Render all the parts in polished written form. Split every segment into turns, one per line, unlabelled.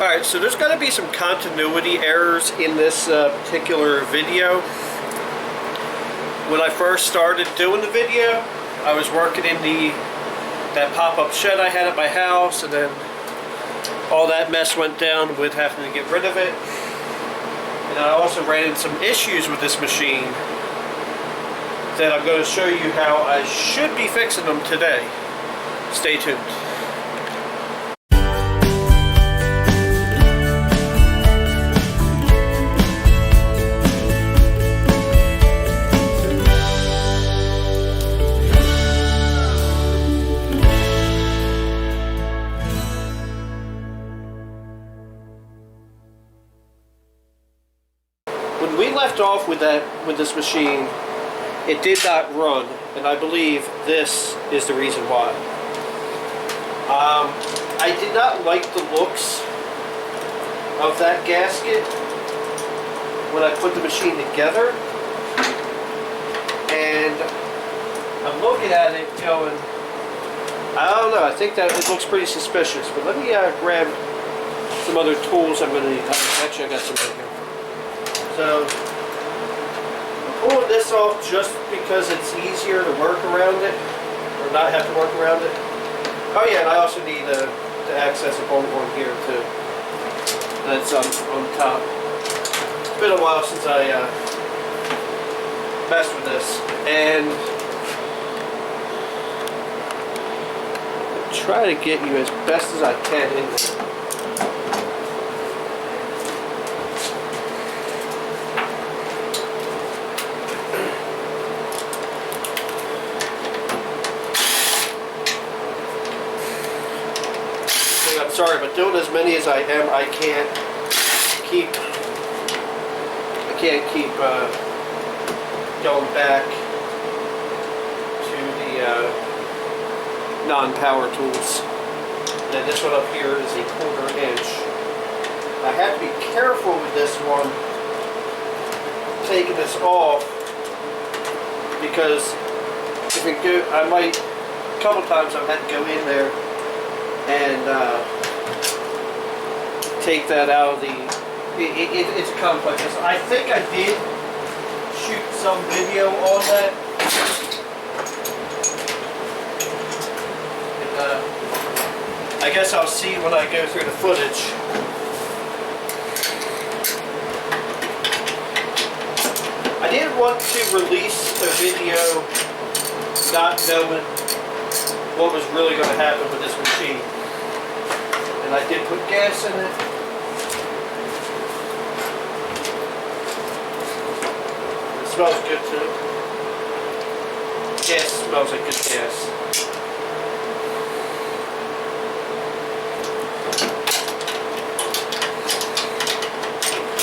Alright, so there's going to be some continuity errors in this particular video. When I first started doing the video, I was working in that pop-up shed I had at my house, and then all that mess went down with having to get rid of it. And I also ran into some issues with this machine that I'm going to show you how I should be fixing them today. Stay tuned. When we left off with this machine, it did not run, and I believe this is the reason why. I did not like the looks of that gasket when I put the machine together, and I'm looking at it going, I don't know, I think that it looks pretty suspicious, but let me grab some other tools I'm going to need. Actually, I got some right here. So, I'm pulling this off just because it's easier to work around it, or not have to work around it. Oh yeah, and I also need to access a bolt one here too. That's on top. It's been a while since I messed with this, and I'll try to get you as best as I can in there. I'm sorry, but doing as many as I am, I can't keep going back to the non-power tools. And this one up here is a 1/4 inch. I have to be careful with this one, taking this off, because if it go, a couple times I've had to go in there and take that out of the, it's complex. I think I did shoot some video on that. And, I guess I'll see when I go through the footage. I didn't want to release a video not knowing what was really going to happen with this machine. And I did put gas in it. It smells good too. Gas smells like good gas.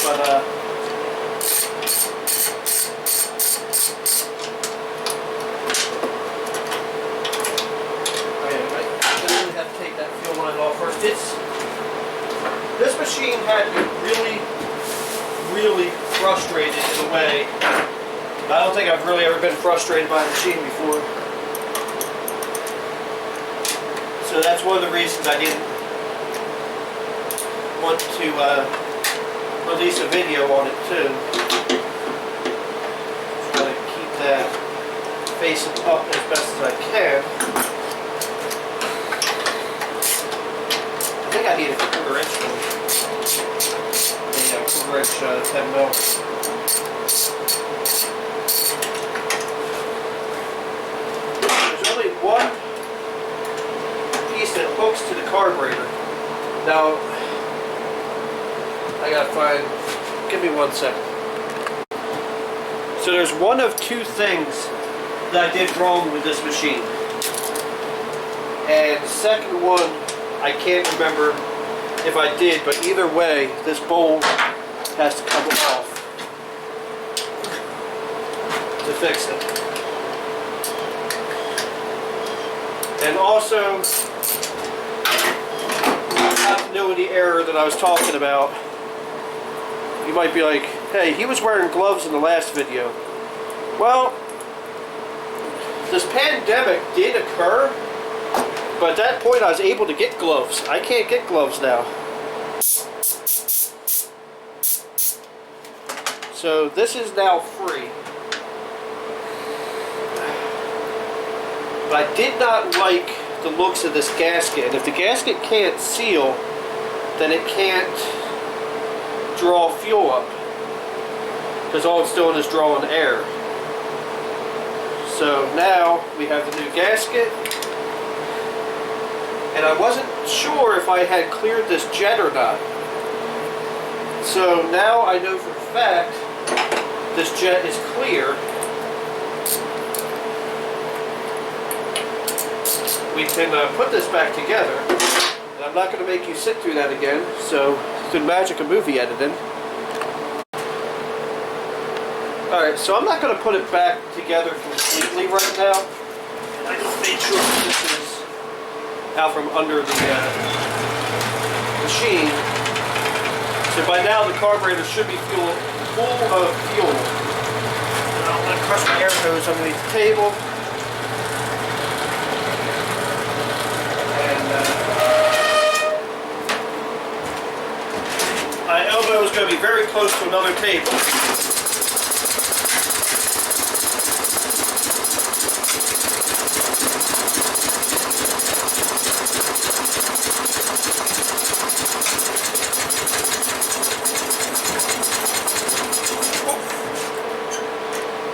But this machine had me really frustrated in a way. I don't think I've really ever been frustrated by a machine before. So that's one of the reasons I didn't want to release a video on it too. Try to keep that facing up as best as I can. I think I need a 1/4 inch one. Yeah, 1/4 inch 10 mil. There's only one piece that hooks to the carburetor. Now, I gotta find, give me 1 second. So there's one of two things that I did wrong with this machine. And the second one, I can't remember if I did, but either way, this bolt has to come off to fix it. And also, the continuity error that I was talking about. You might be like, hey, he was wearing gloves in the last video. Well, this pandemic did occur, but at that point I was able to get gloves. I can't get gloves now. So this is now free. But I did not like the looks of this gasket. And if the gasket can't seal, then it can't draw fuel up, because all it's doing is drawing air. So now we have the new gasket, and I wasn't sure if I had cleared this jet or not. So now I know for a fact this jet is clear. We can put this back together, and I'm not going to make you sit through that again, so it's the magic of movie editing. Alright, so I'm not going to put it back together completely right now. I just made sure that this is out from under the machine. So by now the carburetor should be full of fuel. And I'm going to crush my air hose underneath the table. My elbow is going to be very close to another table.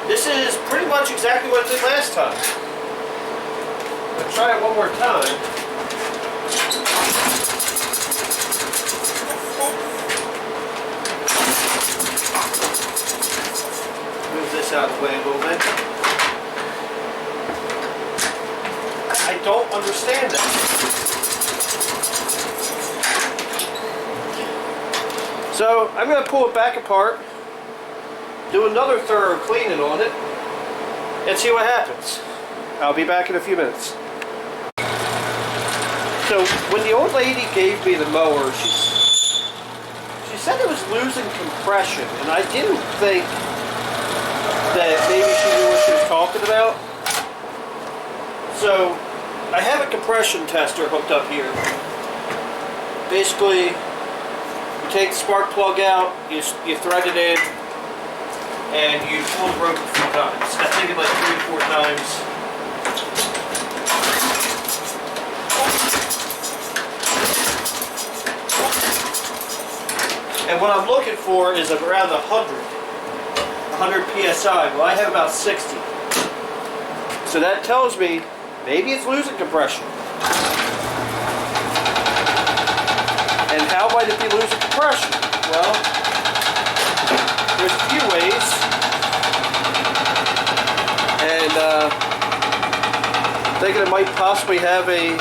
This is pretty much exactly what I did last time. I'll try it one more time. Out of the way a little bit. I don't understand that. So I'm going to pull it back apart, do another thorough cleaning on it, and see what happens. I'll be back in a few minutes. So when the old lady gave me the mower, she said it was losing compression, and I didn't think that maybe she knew what she was talking about. So I have a compression tester hooked up here. Basically, you take the spark plug out, you thread it in, and you pull the rope a few times. I think it like 3 or 4 times. And what I'm looking for is around 100 psi. Well, I have about 60. So that tells me maybe it's losing compression. And how might it be losing compression? Well, there's a few ways. And thinking it might possibly have a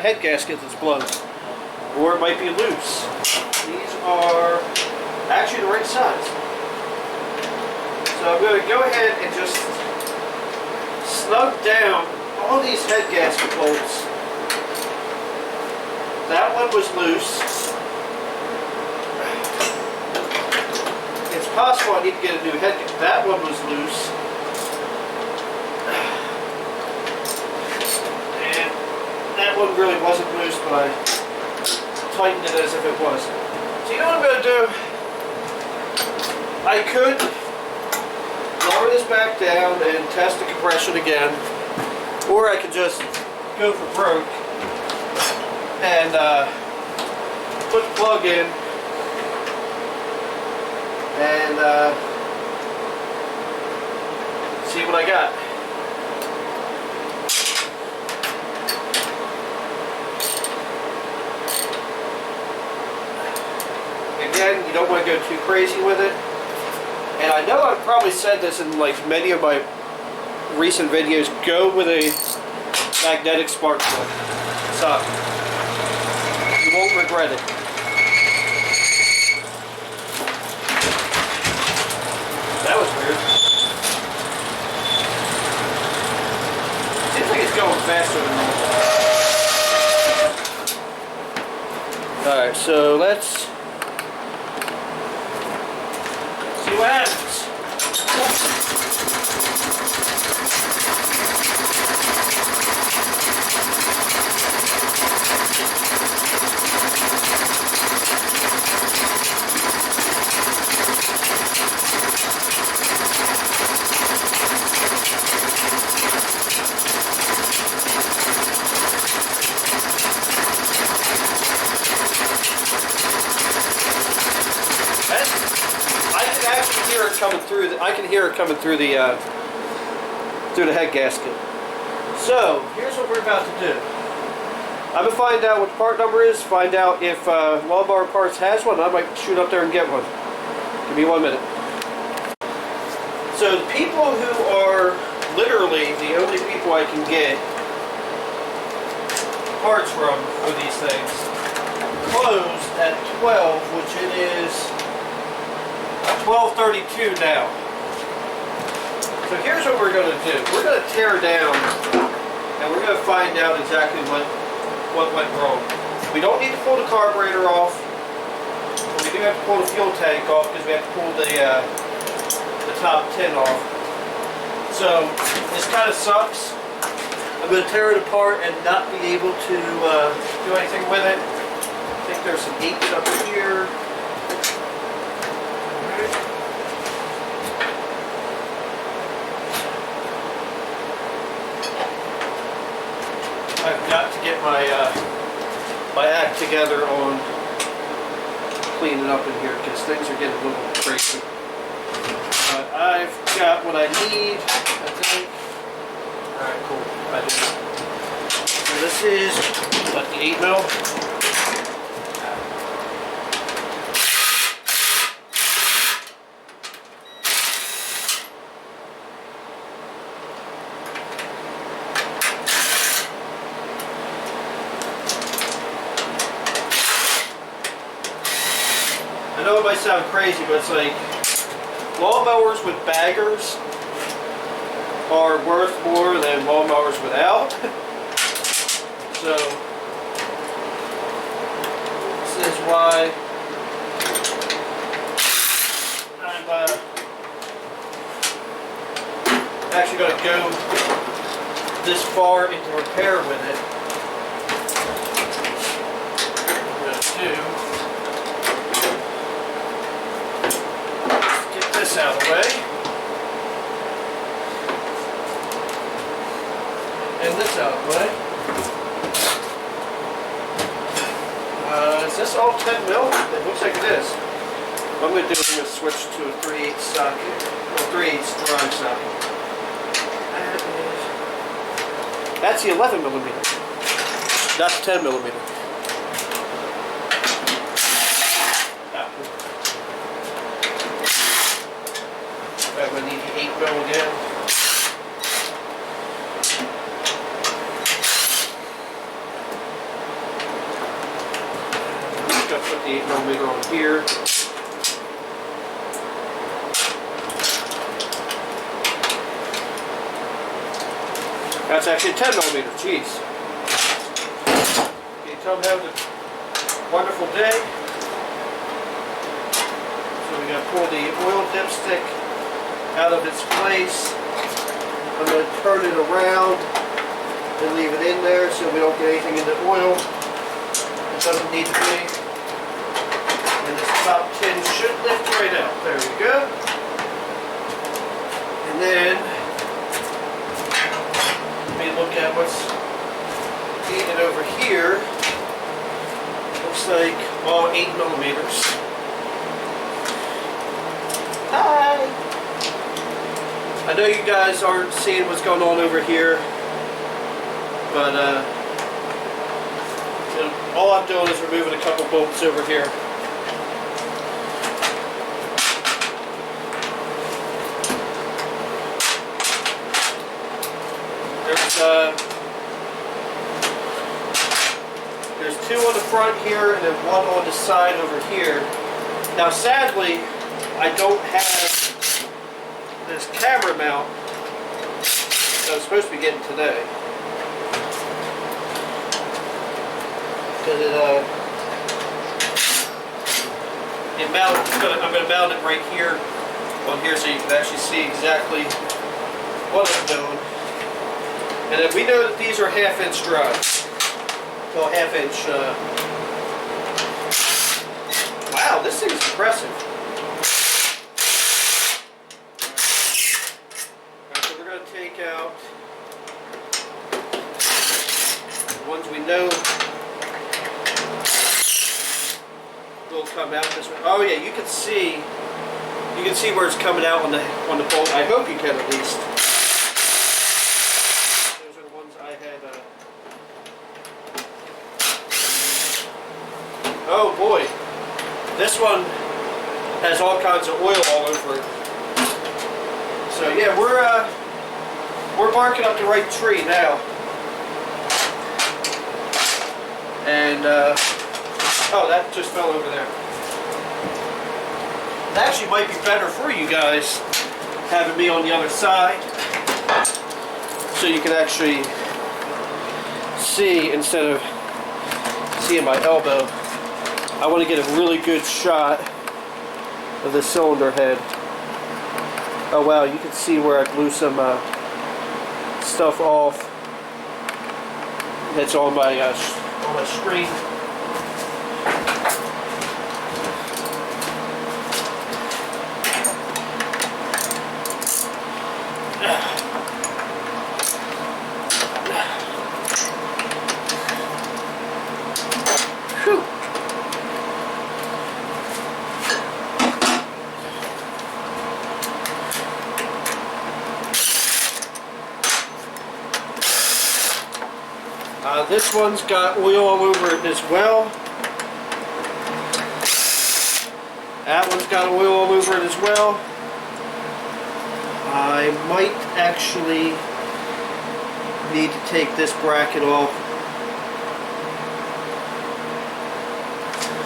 head gasket that's blown, or it might be loose. These are actually the right size. So I'm going to go ahead and just snug down all these head gasket bolts. That one was loose. It's possible I need to get a new head gasket. That one was loose. And that one really wasn't loose, but I tightened it as if it was. So you know what I'm going to do? I could lower this back down and test the compression again, or I could just go for broke and put the plug in and see what I got. Again, you don't want to go too crazy with it. And I know I've probably said this in like many of my recent videos, go with a magnetic spark plug socket. You won't regret it. That was weird. Seems like it's going faster than normal. Alright, so let's see what happens. coming through. I can hear it coming through the head gasket. So here's what we're about to do. I'm gonna find out what the part number is. Find out if Lawnmower Parts has one. I might shoot up there and get one. Give me 1 minute. So the people who are literally the only people I can get parts from for these things closed at 12, which it is 12:32 now. So here's what we're going to do. We're going to tear down and we're going to find out exactly what went wrong. We don't need to pull the carburetor off. We do have to pull the fuel tank off because we have to pull the top tin off. So this kind of sucks. I'm going to tear it apart and not be able to do anything with it. I think there's some leaks up here. I've got to get my act together on cleaning up in here because things are getting a little crazy. But I've got what I need, I think. Alright, cool. I do. So this is what, the 8mm. I know it might sound crazy, but it's like lawnmowers with baggers are worth more than lawnmowers without. So this is why I'm actually going to go this far into repair with it. I'm going to do. This out of the way, and this out of the way. Is this all 10 mil? It looks like it is. What I'm going to do is I'm going to switch to a 3/8 socket, or 3/8 drive socket. That's the 11mm. That's 10mm. I'm going to need the 8mm again. I'm just going to put the 8mm on here. That's actually 10mm. Jeez. Okay, Tom having a wonderful day. So we're going to pull the oil dipstick out of its place. I'm going to turn it around and leave it in there so we don't get anything in the oil. It doesn't need to be. And this top tin should lift right out. There we go. And then let me look at what's needed over here. Looks like all 8mm. Hi! I know you guys aren't seeing what's going on over here, but all I'm doing is removing a couple bolts over here. There's two on the front here and then one on the side over here. Now sadly, I don't have this camera mount that I was supposed to be getting today. Because I'm going to mount it right here on here so you can actually see exactly what I'm doing. And then we know that these are 1/2" drives. Well, 1/2". Wow, this thing's impressive. Take out the ones we know will come out this way. Oh yeah, you can You can see where it's coming out on the bolt. I hope you can at least. Those are the ones I had. Oh boy, this one has all kinds of oil all over it. So yeah, we're barking up the right tree now. And oh, that just fell over there. It actually might be better for you guys having me on the other side, so you can actually see instead of seeing my elbow. I want to get a really good shot of the cylinder head. Oh wow, you can see where I blew some stuff off. That's on my screen. This one's got oil all over it as well. That one's got oil all over it as well. I might actually need to take this bracket off.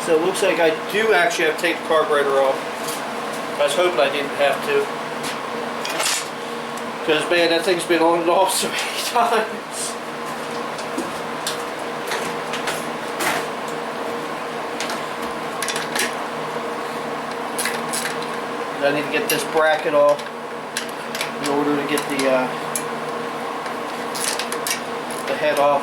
So it looks like I do actually have to take the carburetor off. I was hoping I didn't have to. Because man, that thing's been on and off so many times. I need to get this bracket off in order to get the head off.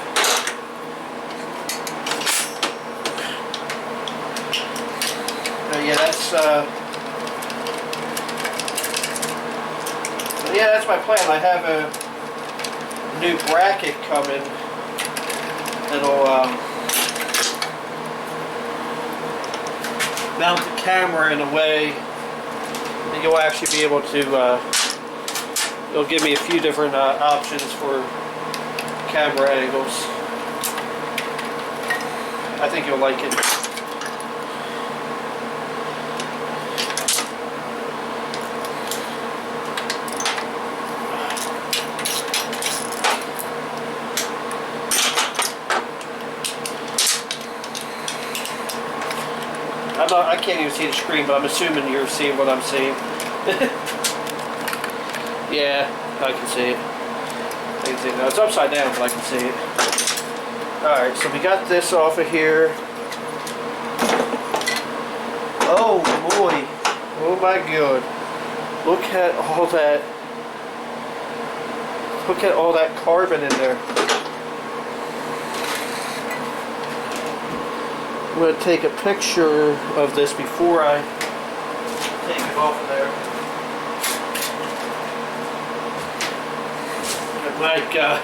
Yeah, that's my plan. I have a new bracket coming that'll mount the camera in a way you'll actually be able to, it'll give me a few different options for camera angles. I think you'll like it. I can't even see the screen, but I'm assuming you're seeing what I'm seeing. Yeah, I can see it. I can see it. No, it's upside down, but I can see it. Alright, so we got this off of here. Oh boy. Oh my god. Look at all that. Look at all that carbon in there. I'm going to take a picture of this before I take it off of there. Oh my God.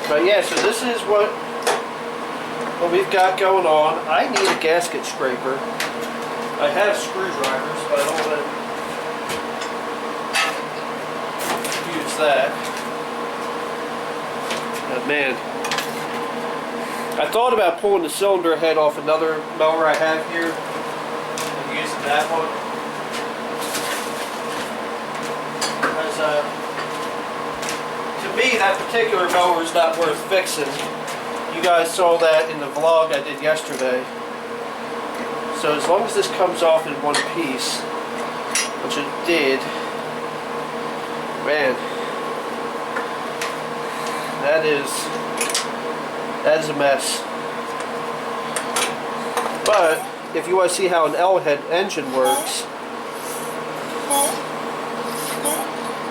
But yeah, so this is what we've got going on. I need a gasket scraper. I have screwdrivers, but I don't want to use that. But man, I thought about pulling the cylinder head off another mower I have here and using that one. Because to me, that particular mower is not worth fixing. You guys saw that in the vlog I did yesterday. So as long as this comes off in one piece, which it did, man, that is a mess. But if you want to see how an L-head engine works,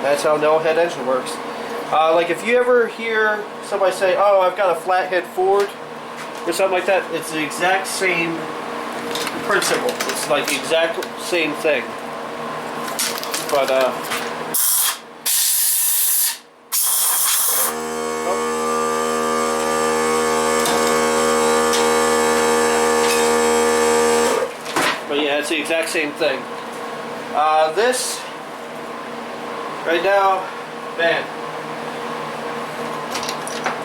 that's how an L-head engine works. Like if you ever hear somebody say, oh, I've got a flathead Ford or something like that, it's the exact same principle. It's like the exact same thing. But yeah, it's the exact same thing. This right now, man.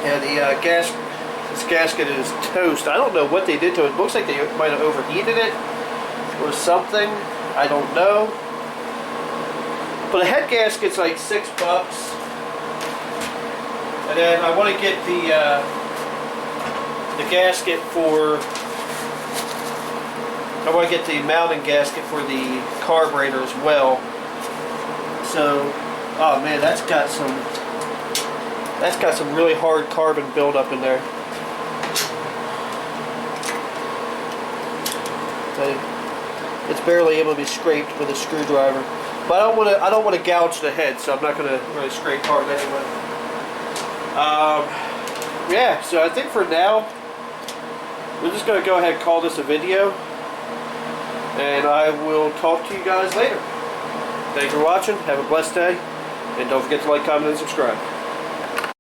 Yeah, the this gasket is toast. I don't know what they did to it. It looks like they might have overheated it or something. I don't know. But a head gasket's like $6. And then I want to get the gasket for. I want to get the mounting gasket for the carburetor as well. So, oh man, that's got some really hard carbon buildup in there. It's barely able to be scraped with a screwdriver. But I don't want to gouge the head, so I'm not going to really scrape hard anyway. Yeah, so I think for now we're just going to go ahead and call this a video. And I will talk to you guys later. Thanks for watching. Have a blessed day. And don't forget to like, comment, and subscribe.